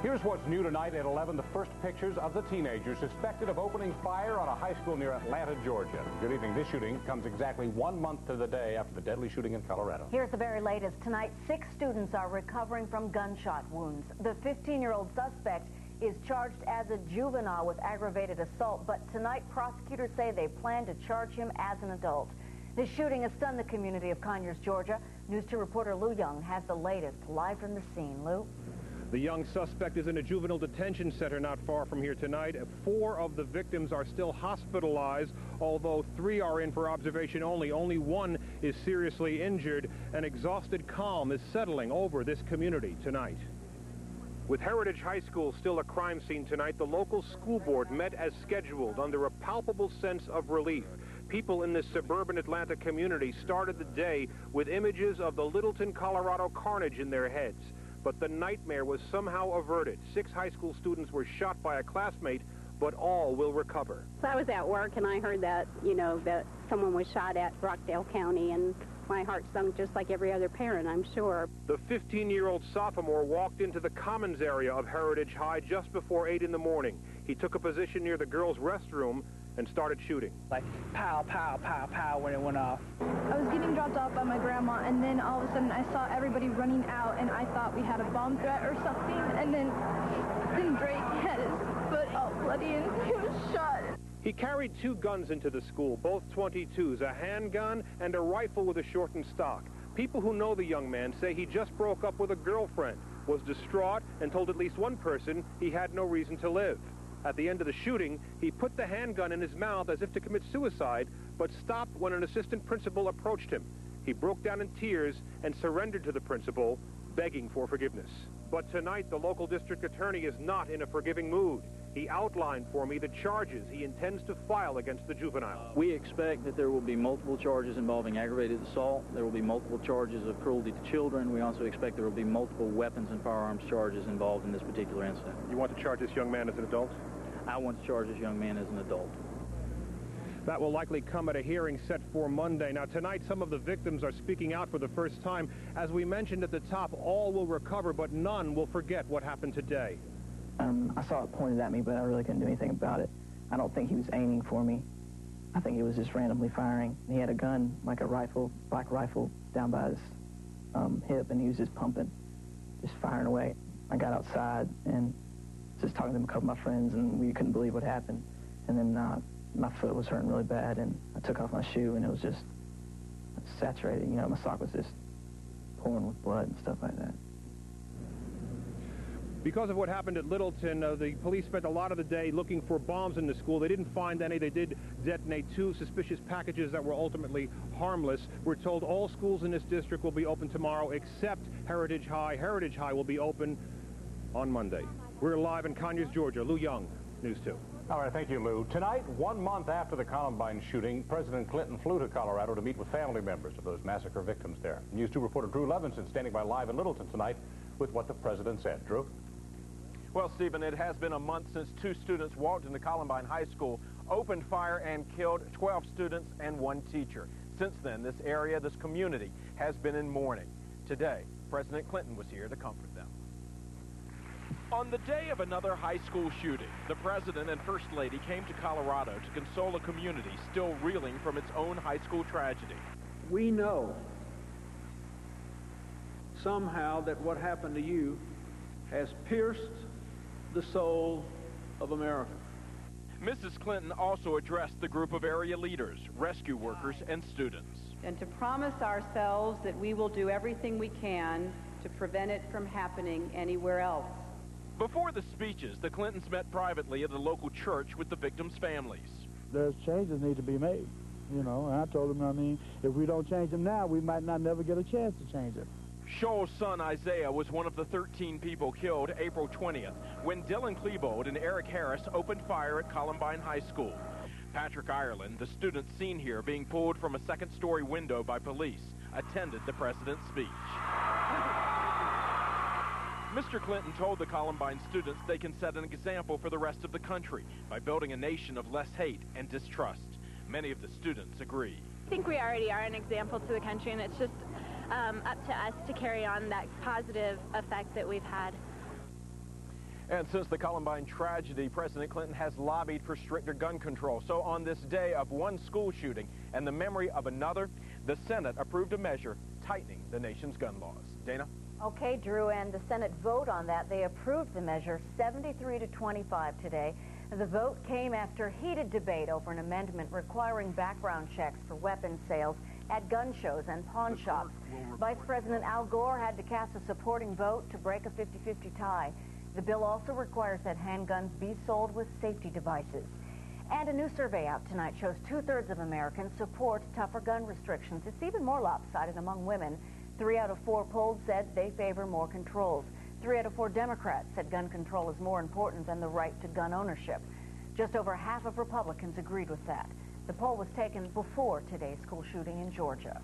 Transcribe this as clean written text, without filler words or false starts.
Here's what's new tonight at 11, the first pictures of the teenager suspected of opening fire on a high school near Atlanta, Georgia. Good evening. This shooting comes exactly 1 month to the day after the deadly shooting in Colorado. Here's the very latest. Tonight, 6 students are recovering from gunshot wounds. The 15-year-old suspect is charged as a juvenile with aggravated assault, but tonight prosecutors say they plan to charge him as an adult. This shooting has stunned the community of Conyers, Georgia. News 2 reporter Lou Young has the latest live from the scene. Lou? The young suspect is in a juvenile detention center not far from here tonight. 4 of the victims are still hospitalized, although 3 are in for observation only. Only 1 is seriously injured. An exhausted calm is settling over this community tonight. With Heritage High School still a crime scene tonight, the local school board met as scheduled under a palpable sense of relief. People in this suburban Atlanta community started the day with images of the Littleton, Colorado carnage in their heads. But the nightmare was somehow averted. 6 high school students were shot by a classmate, but all will recover. So I was at work and I heard that, that someone was shot at Rockdale County, and my heart sunk just like every other parent, I'm sure. The 15-year-old sophomore walked into the commons area of Heritage High just before 8 in the morning. He took a position near the girls' restroom and started shooting. Like pow, pow, pow, pow when it went off. I was getting dropped off by my grandma, and then all of a sudden I saw everybody running out, and I thought we had a bomb threat or something, and then Drake had his foot all bloody and he was shot. He carried 2 guns into the school, both .22s, a handgun and a rifle with a shortened stock. People who know the young man say he just broke up with a girlfriend, was distraught, and told at least one person he had no reason to live. At the end of the shooting, he put the handgun in his mouth as if to commit suicide, but stopped when an assistant principal approached him. He broke down in tears and surrendered to the principal, begging for forgiveness. But tonight, the local district attorney is not in a forgiving mood. He outlined for me the charges he intends to file against the juvenile. We expect that there will be multiple charges involving aggravated assault. There will be multiple charges of cruelty to children. We also expect there will be multiple weapons and firearms charges involved in this particular incident. You want to charge this young man as an adult? I want to charge this young man as an adult. That will likely come at a hearing set for Monday. Now, tonight, some of the victims are speaking out for the first time. As we mentioned at the top, all will recover, but none will forget what happened today. I saw it pointed at me, but I really couldn't do anything about it. I don't think he was aiming for me. I think he was just randomly firing. He had a gun, like a rifle, black rifle, down by his hip, and he was just pumping, just firing away. I got outside and just talking to a couple of my friends, and we couldn't believe what happened. And then my foot was hurting really bad, and I took off my shoe, and it was just saturated. My sock was just pouring with blood and stuff like that. Because of what happened at Littleton, the police spent a lot of the day looking for bombs in the school. They didn't find any. They did detonate 2 suspicious packages that were ultimately harmless. We're told all schools in this district will be open tomorrow except Heritage High. Heritage High will be open on Monday. We're live in Conyers, Georgia. Lou Young, News 2. All right, thank you, Lou. Tonight, 1 month after the Columbine shooting, President Clinton flew to Colorado to meet with family members of those massacre victims there. News 2 reporter Drew Levinson standing by live in Littleton tonight with what the president said. Drew? Well, Stephen, it has been a month since 2 students walked into Columbine High School, opened fire, and killed 12 students and 1 teacher. Since then, this area, this community, has been in mourning. Today, President Clinton was here to comfort them. On the day of another high school shooting, the President and First Lady came to Colorado to console a community still reeling from its own high school tragedy. We know somehow that what happened to you has pierced the soul of America. Mrs. Clinton also addressed the group of area leaders, rescue workers, and students. And to promise ourselves that we will do everything we can to prevent it from happening anywhere else. Before the speeches, the Clintons met privately at a local church with the victims' families. There's changes need to be made, and I told them, if we don't change them now, we might not never get a chance to change them. Shoal's son Isaiah was one of the 13 people killed April 20th when Dylan Klebold and Eric Harris opened fire at Columbine High School. Patrick Ireland, the student seen here being pulled from a second-story window by police, attended the president's speech. Mr. Clinton told the Columbine students they can set an example for the rest of the country by building a nation of less hate and distrust. Many of the students agree. I think we already are an example to the country, and it's just up to us to carry on that positive effect that we've had. And since the Columbine tragedy, President Clinton has lobbied for stricter gun control. So on this day of one school shooting and the memory of another, the Senate approved a measure tightening the nation's gun laws. Dana? Okay, Drew, and the Senate vote on that. They approved the measure 73 to 25 today. The vote came after heated debate over an amendment requiring background checks for weapons sales at gun shows and pawn shops. Vice President Al Gore had to cast a supporting vote to break a 50-50 tie. The bill also requires that handguns be sold with safety devices. And a new survey out tonight shows 2/3 of Americans support tougher gun restrictions. It's even more lopsided among women. 3 out of 4 polled said they favor more controls. 3 out of 4 Democrats said gun control is more important than the right to gun ownership. Just over half of Republicans agreed with that. The poll was taken before today's school shooting in Georgia.